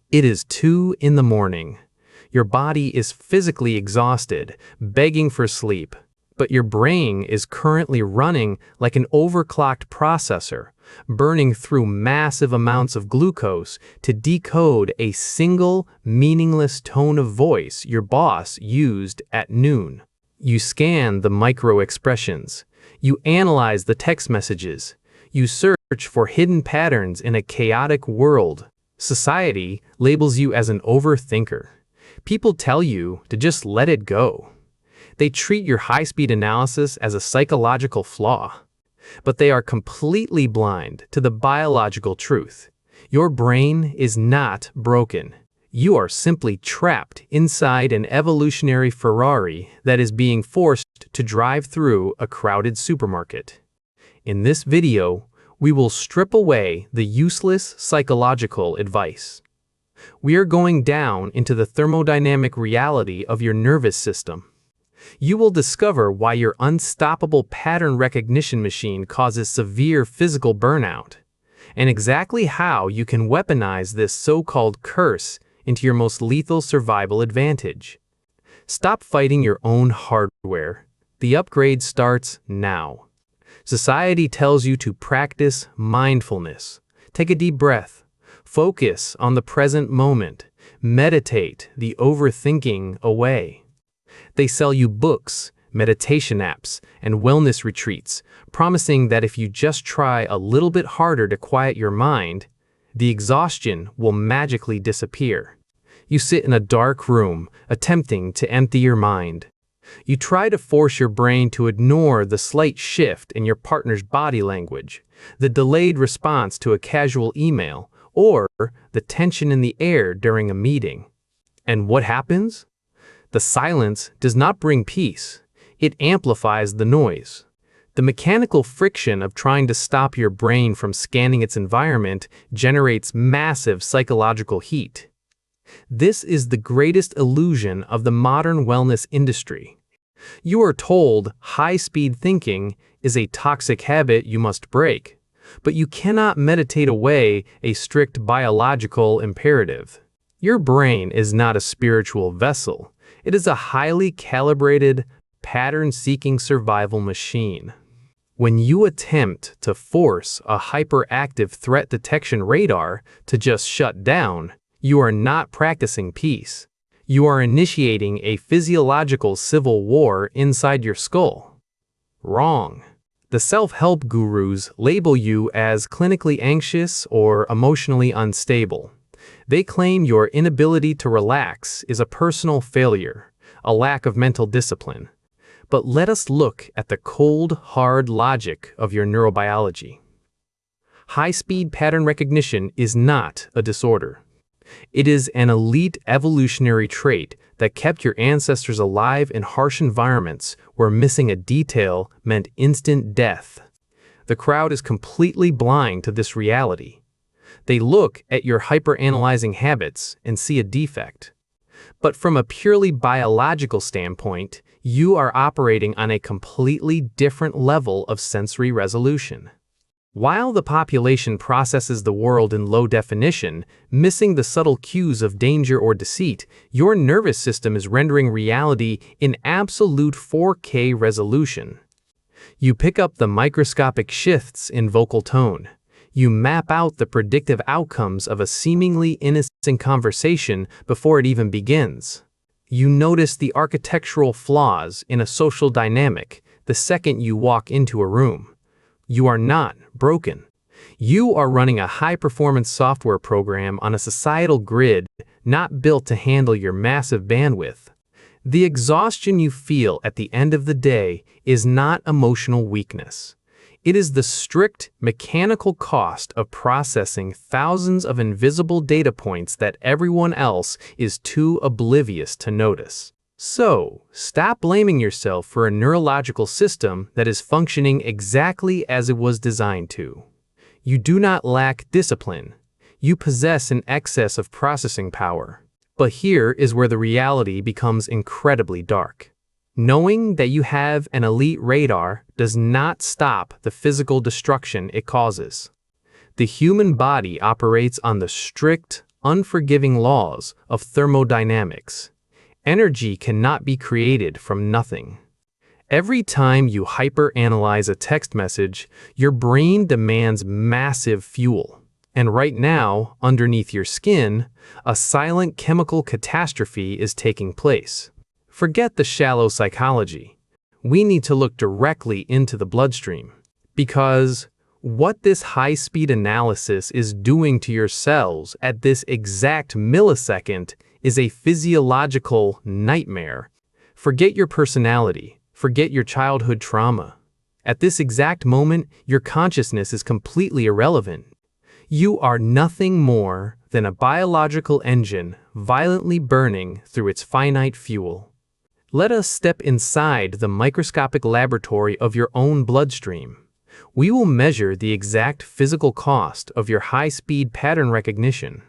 It is 2 in the morning. Your body is physically exhausted, begging for sleep, but your brain is currently running like an overclocked processor, burning through massive amounts of glucose to decode a single, meaningless tone of voice your boss used at noon. You scan the micro-expressions. You analyze the text messages. You search for hidden patterns in a chaotic world. Society labels you as an overthinker. People tell you to just let it go. They treat your high-speed analysis as a psychological flaw. But they are completely blind to the biological truth. Your brain is not broken. You are simply trapped inside an evolutionary Ferrari that is being forced to drive through a crowded supermarket. In this video, we will strip away the useless psychological advice. We are going down into the thermodynamic reality of your nervous system. You will discover why your unstoppable pattern recognition machine causes severe physical burnout, and exactly how you can weaponize this so-called curse into your most lethal survival advantage. Stop fighting your own hardware. The upgrade starts now. Society tells you to practice mindfulness. Take a deep breath. Focus on the present moment. Meditate the overthinking away. They sell you books, meditation apps, and wellness retreats, promising that if you just try a little bit harder to quiet your mind, the exhaustion will magically disappear. You sit in a dark room, attempting to empty your mind. You try to force your brain to ignore the slight shift in your partner's body language, the delayed response to a casual email, or the tension in the air during a meeting. And what happens? The silence does not bring peace. It amplifies the noise. The mechanical friction of trying to stop your brain from scanning its environment generates massive psychological heat. This is the greatest illusion of the modern wellness industry. You are told high-speed thinking is a toxic habit you must break, but you cannot meditate away a strict biological imperative. Your brain is not a spiritual vessel. It is a highly calibrated, pattern-seeking survival machine. When you attempt to force a hyperactive threat detection radar to just shut down, you are not practicing peace. You are initiating a physiological civil war inside your skull. Wrong. The self-help gurus label you as clinically anxious or emotionally unstable. They claim your inability to relax is a personal failure, a lack of mental discipline. But let us look at the cold, hard logic of your neurobiology. High-speed pattern recognition is not a disorder. It is an elite evolutionary trait that kept your ancestors alive in harsh environments where missing a detail meant instant death. The crowd is completely blind to this reality. They look at your hyper-analyzing habits and see a defect. But from a purely biological standpoint, you are operating on a completely different level of sensory resolution. While the population processes the world in low definition, missing the subtle cues of danger or deceit, your nervous system is rendering reality in absolute 4K resolution. You pick up the microscopic shifts in vocal tone. You map out the predictive outcomes of a seemingly innocent conversation before it even begins. You notice the architectural flaws in a social dynamic the second you walk into a room. You are not broken. You are running a high-performance software program on a societal grid not built to handle your massive bandwidth. The exhaustion you feel at the end of the day is not emotional weakness. It is the strict mechanical cost of processing thousands of invisible data points that everyone else is too oblivious to notice. So, stop blaming yourself for a neurological system that is functioning exactly as it was designed to. You do not lack discipline. You possess an excess of processing power. But here is where the reality becomes incredibly dark. Knowing that you have an elite radar does not stop the physical destruction it causes. The human body operates on the strict, unforgiving laws of thermodynamics. Energy cannot be created from nothing. Every time you hyperanalyze a text message, your brain demands massive fuel. And right now, underneath your skin, a silent chemical catastrophe is taking place. Forget the shallow psychology. We need to look directly into the bloodstream. Because what this high-speed analysis is doing to your cells at this exact millisecond is a physiological nightmare. Forget your personality. Forget your childhood trauma. At this exact moment, your consciousness is completely irrelevant. You are nothing more than a biological engine violently burning through its finite fuel. Let us step inside the microscopic laboratory of your own bloodstream. We will measure the exact physical cost of your high-speed pattern recognition.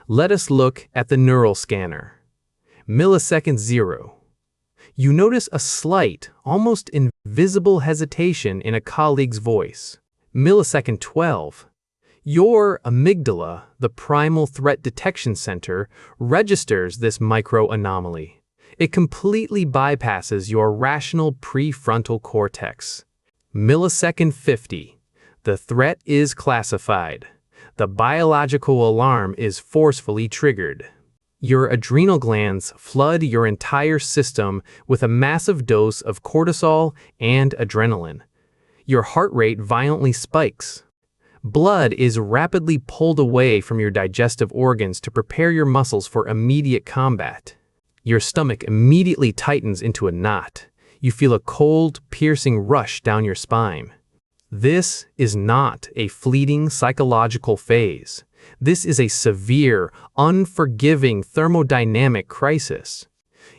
Let us look at the neural scanner. Millisecond 0. You notice a slight, almost invisible hesitation in a colleague's voice. Millisecond 12. Your amygdala, the primal threat detection center, registers this micro-anomaly. It completely bypasses your rational prefrontal cortex. Millisecond 50. The threat is classified. The biological alarm is forcefully triggered. Your adrenal glands flood your entire system with a massive dose of cortisol and adrenaline. Your heart rate violently spikes. Blood is rapidly pulled away from your digestive organs to prepare your muscles for immediate combat. Your stomach immediately tightens into a knot. You feel a cold, piercing rush down your spine. This is not a fleeting psychological phase. This is a severe, unforgiving thermodynamic crisis.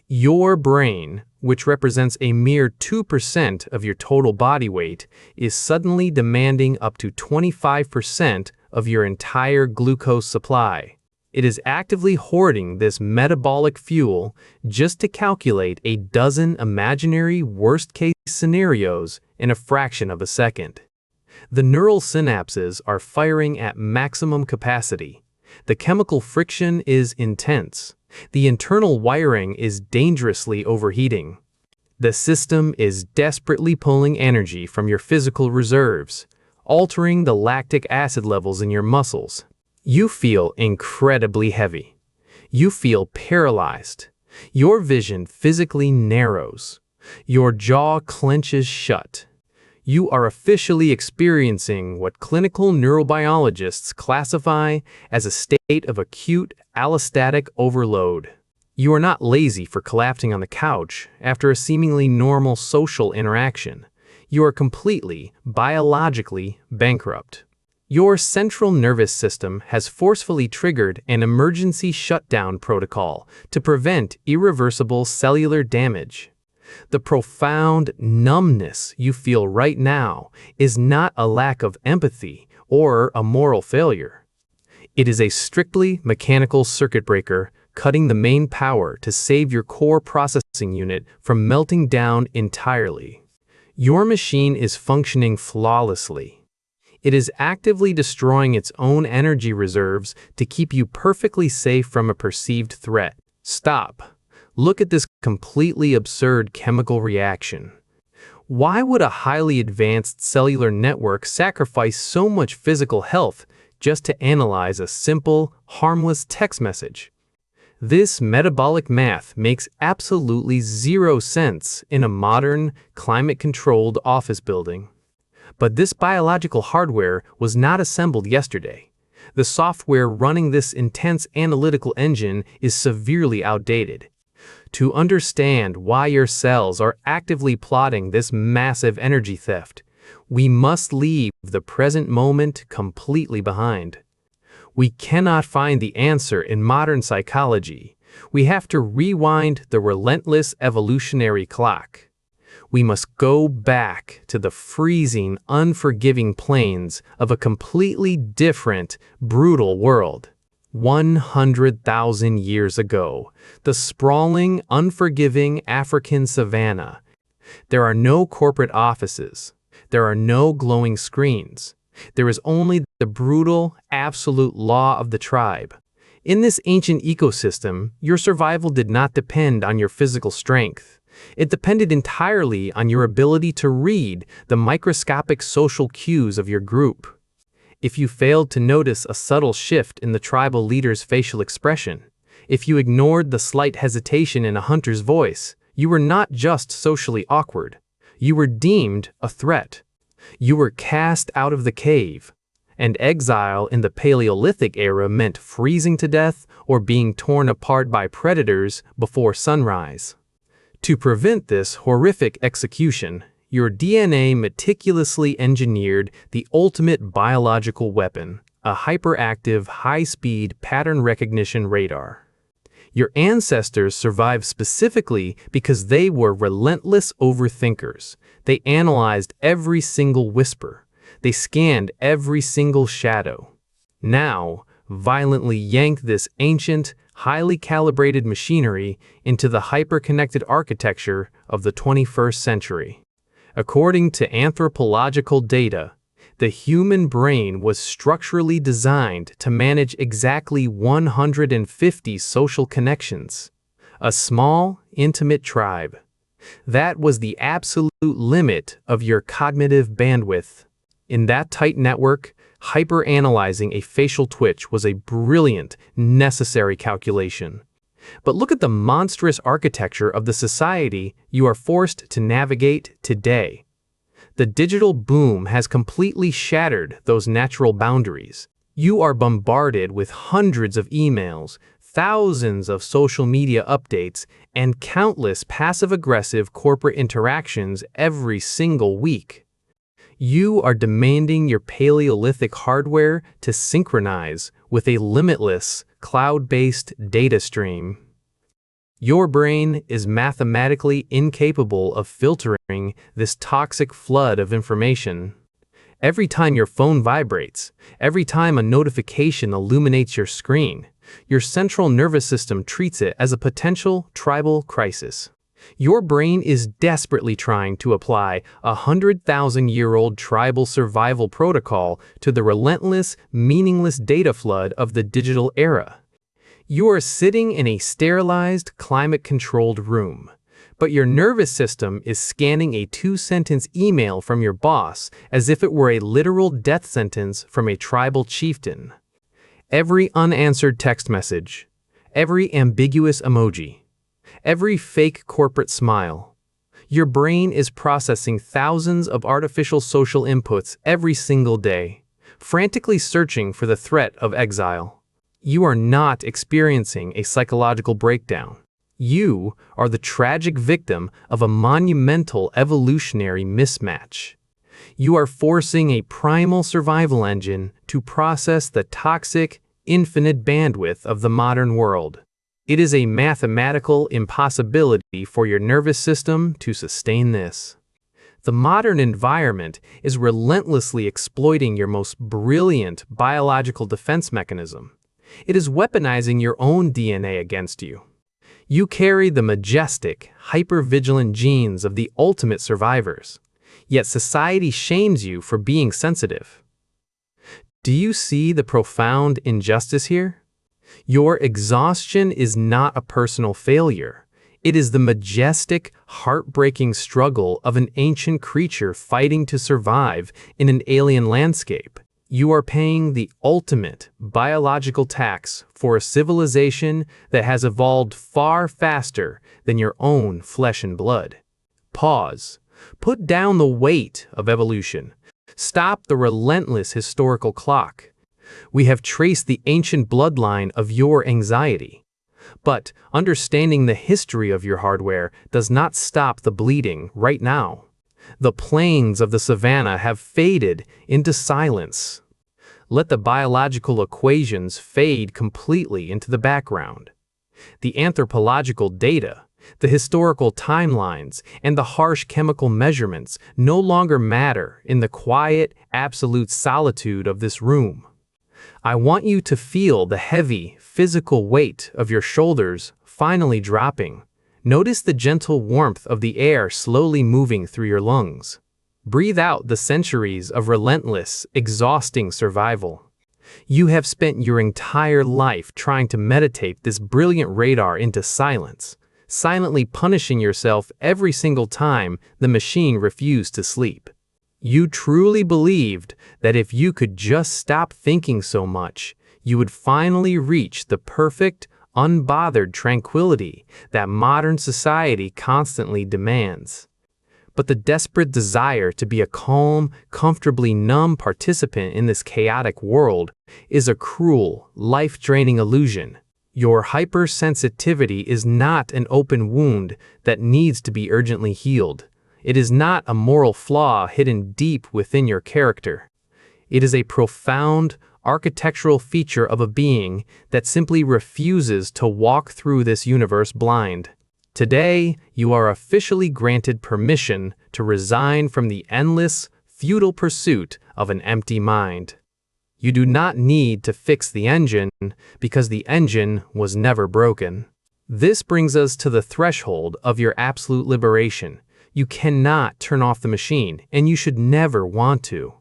Your brain, which represents a mere 2% of your total body weight, is suddenly demanding up to 25% of your entire glucose supply. It is actively hoarding this metabolic fuel just to calculate a dozen imaginary worst-case scenarios in a fraction of a second. The neural synapses are firing at maximum capacity. The chemical friction is intense. The internal wiring is dangerously overheating. The system is desperately pulling energy from your physical reserves, altering the lactic acid levels in your muscles. You feel incredibly heavy. You feel paralyzed. Your vision physically narrows. Your jaw clenches shut. You are officially experiencing what clinical neurobiologists classify as a state of acute allostatic overload. You are not lazy for collapsing on the couch after a seemingly normal social interaction. You are completely, biologically bankrupt. Your central nervous system has forcefully triggered an emergency shutdown protocol to prevent irreversible cellular damage. The profound numbness you feel right now is not a lack of empathy or a moral failure. It is a strictly mechanical circuit breaker cutting the main power to save your core processing unit from melting down entirely. Your machine is functioning flawlessly. It is actively destroying its own energy reserves to keep you perfectly safe from a perceived threat. Stop. Look at this completely absurd chemical reaction. Why would a highly advanced cellular network sacrifice so much physical health just to analyze a simple, harmless text message? This metabolic math makes absolutely zero sense in a modern, climate-controlled office building. But this biological hardware was not assembled yesterday. The software running this intense analytical engine is severely outdated. To understand why your cells are actively plotting this massive energy theft, we must leave the present moment completely behind. We cannot find the answer in modern psychology. We have to rewind the relentless evolutionary clock. We must go back to the freezing, unforgiving plains of a completely different, brutal world. 100,000 years ago, the sprawling, unforgiving African savanna. There are no corporate offices. There are no glowing screens. There is only the brutal, absolute law of the tribe. In this ancient ecosystem, your survival did not depend on your physical strength. It depended entirely on your ability to read the microscopic social cues of your group. If you failed to notice a subtle shift in the tribal leader's facial expression, if you ignored the slight hesitation in a hunter's voice, you were not just socially awkward. You were deemed a threat. You were cast out of the cave. And exile in the Paleolithic era meant freezing to death or being torn apart by predators before sunrise. To prevent this horrific execution, your DNA meticulously engineered the ultimate biological weapon, a hyperactive, high-speed pattern recognition radar. Your ancestors survived specifically because they were relentless overthinkers. They analyzed every single whisper. They scanned every single shadow. Now, violently yank this ancient, highly calibrated machinery into the hyper-connected architecture of the 21st century. According to anthropological data, the human brain was structurally designed to manage exactly 150 social connections. A small, intimate tribe. That was the absolute limit of your cognitive bandwidth. In that tight network, hyper-analyzing a facial twitch was a brilliant, necessary calculation. But look at the monstrous architecture of the society you are forced to navigate today. The digital boom has completely shattered those natural boundaries. You are bombarded with hundreds of emails, thousands of social media updates, and countless passive-aggressive corporate interactions every single week. You are demanding your Paleolithic hardware to synchronize with a limitless, cloud-based data stream. Your brain is mathematically incapable of filtering this toxic flood of information. Every time your phone vibrates, every time a notification illuminates your screen, your central nervous system treats it as a potential tribal crisis. Your brain is desperately trying to apply a 100,000-year-old tribal survival protocol to the relentless, meaningless data flood of the digital era. You are sitting in a sterilized, climate-controlled room, but your nervous system is scanning a 2-sentence email from your boss as if it were a literal death sentence from a tribal chieftain. Every unanswered text message, every ambiguous emoji, every fake corporate smile. Your brain is processing thousands of artificial social inputs every single day, frantically searching for the threat of exile. You are not experiencing a psychological breakdown. You are the tragic victim of a monumental evolutionary mismatch. You are forcing a primal survival engine to process the toxic, infinite bandwidth of the modern world. It is a mathematical impossibility for your nervous system to sustain this. The modern environment is relentlessly exploiting your most brilliant biological defense mechanism. It is weaponizing your own DNA against you. You carry the majestic, hyper-vigilant genes of the ultimate survivors, yet society shames you for being sensitive. Do you see the profound injustice here? Your exhaustion is not a personal failure. It is the majestic, heartbreaking struggle of an ancient creature fighting to survive in an alien landscape. You are paying the ultimate biological tax for a civilization that has evolved far faster than your own flesh and blood. Pause. Put down the weight of evolution. Stop the relentless historical clock. We have traced the ancient bloodline of your anxiety. But understanding the history of your hardware does not stop the bleeding right now. The plains of the savannah have faded into silence. Let the biological equations fade completely into the background. The anthropological data, the historical timelines, and the harsh chemical measurements no longer matter in the quiet, absolute solitude of this room. I want you to feel the heavy, physical weight of your shoulders finally dropping. Notice the gentle warmth of the air slowly moving through your lungs. Breathe out the centuries of relentless, exhausting survival. You have spent your entire life trying to meditate this brilliant radar into silence, silently punishing yourself every single time the machine refused to sleep. You truly believed that if you could just stop thinking so much, you would finally reach the perfect, unbothered tranquility that modern society constantly demands. But the desperate desire to be a calm, comfortably numb participant in this chaotic world is a cruel, life-draining illusion. Your hypersensitivity is not an open wound that needs to be urgently healed. It is not a moral flaw hidden deep within your character. It is a profound, architectural feature of a being that simply refuses to walk through this universe blind. Today, you are officially granted permission to resign from the endless, futile pursuit of an empty mind. You do not need to fix the engine because the engine was never broken. This brings us to the threshold of your absolute liberation. You cannot turn off the machine, and you should never want to.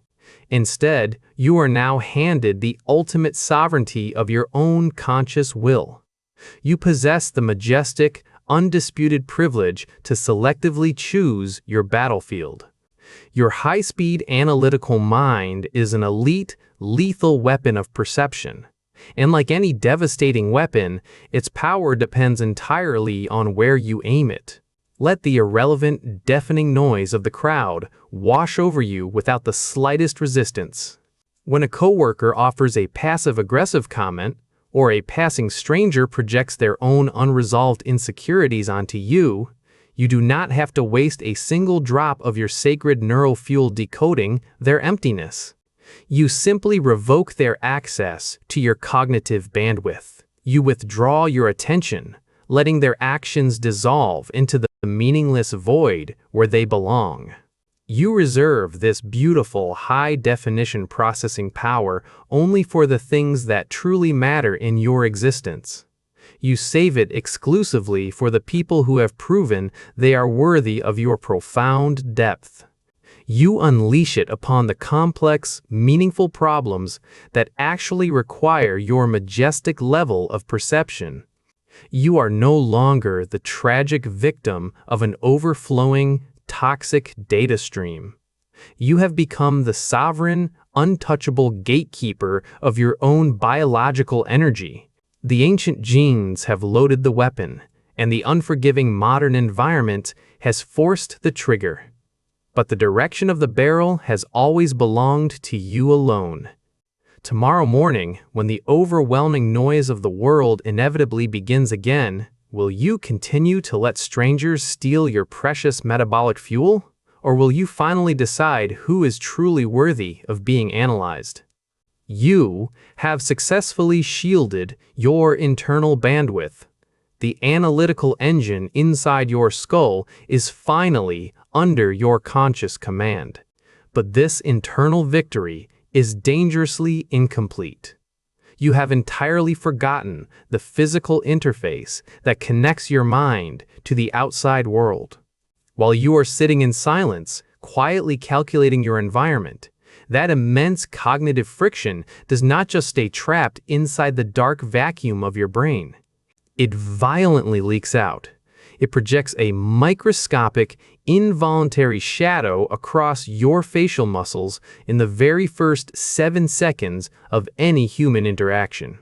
Instead, you are now handed the ultimate sovereignty of your own conscious will. You possess the majestic, undisputed privilege to selectively choose your battlefield. Your high-speed analytical mind is an elite, lethal weapon of perception. And like any devastating weapon, its power depends entirely on where you aim it. Let the irrelevant, deafening noise of the crowd wash over you without the slightest resistance. When a coworker offers a passive-aggressive comment, or a passing stranger projects their own unresolved insecurities onto you, you do not have to waste a single drop of your sacred neural fuel decoding their emptiness. You simply revoke their access to your cognitive bandwidth. You withdraw your attention, letting their actions dissolve into the meaningless void where they belong. You reserve this beautiful, high-definition processing power only for the things that truly matter in your existence. You save it exclusively for the people who have proven they are worthy of your profound depth. You unleash it upon the complex, meaningful problems that actually require your majestic level of perception. You are no longer the tragic victim of an overflowing, toxic data stream. You have become the sovereign, untouchable gatekeeper of your own biological energy. The ancient genes have loaded the weapon, and the unforgiving modern environment has forced the trigger. But the direction of the barrel has always belonged to you alone. Tomorrow morning, when the overwhelming noise of the world inevitably begins again, will you continue to let strangers steal your precious metabolic fuel? Or will you finally decide who is truly worthy of being analyzed? You have successfully shielded your internal bandwidth. The analytical engine inside your skull is finally under your conscious command. But this internal victory is dangerously incomplete. You have entirely forgotten the physical interface that connects your mind to the outside world. While you are sitting in silence, quietly calculating your environment, that immense cognitive friction does not just stay trapped inside the dark vacuum of your brain. It violently leaks out. It projects a microscopic, involuntary shadow across your facial muscles in the very first 7 seconds of any human interaction.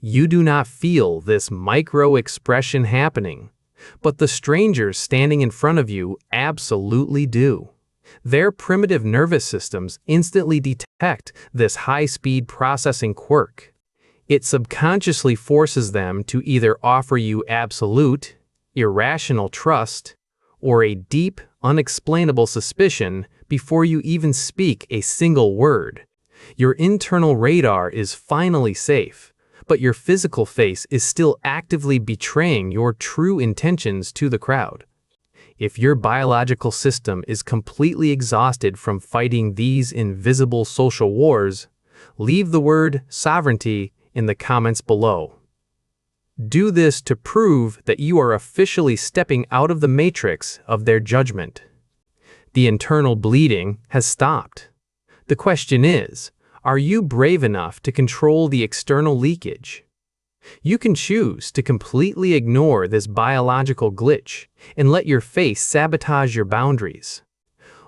You do not feel this micro-expression happening, but the strangers standing in front of you absolutely do. Their primitive nervous systems instantly detect this high-speed processing quirk. It subconsciously forces them to either offer you absolute, irrational trust, or a deep, unexplainable suspicion before you even speak a single word. Your internal radar is finally safe, but your physical face is still actively betraying your true intentions to the crowd. If your biological system is completely exhausted from fighting these invisible social wars, leave the word sovereignty in the comments below. Do this to prove that you are officially stepping out of the matrix of their judgment. The internal bleeding has stopped. The question is, Are you brave enough to control the external leakage? You can choose to completely ignore this biological glitch and let your face sabotage your boundaries.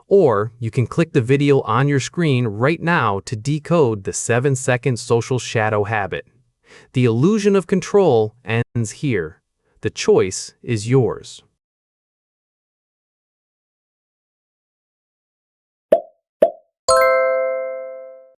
Or you can click the video on your screen right now to decode the 7-second social shadow habit. The illusion of control ends here. The choice is yours.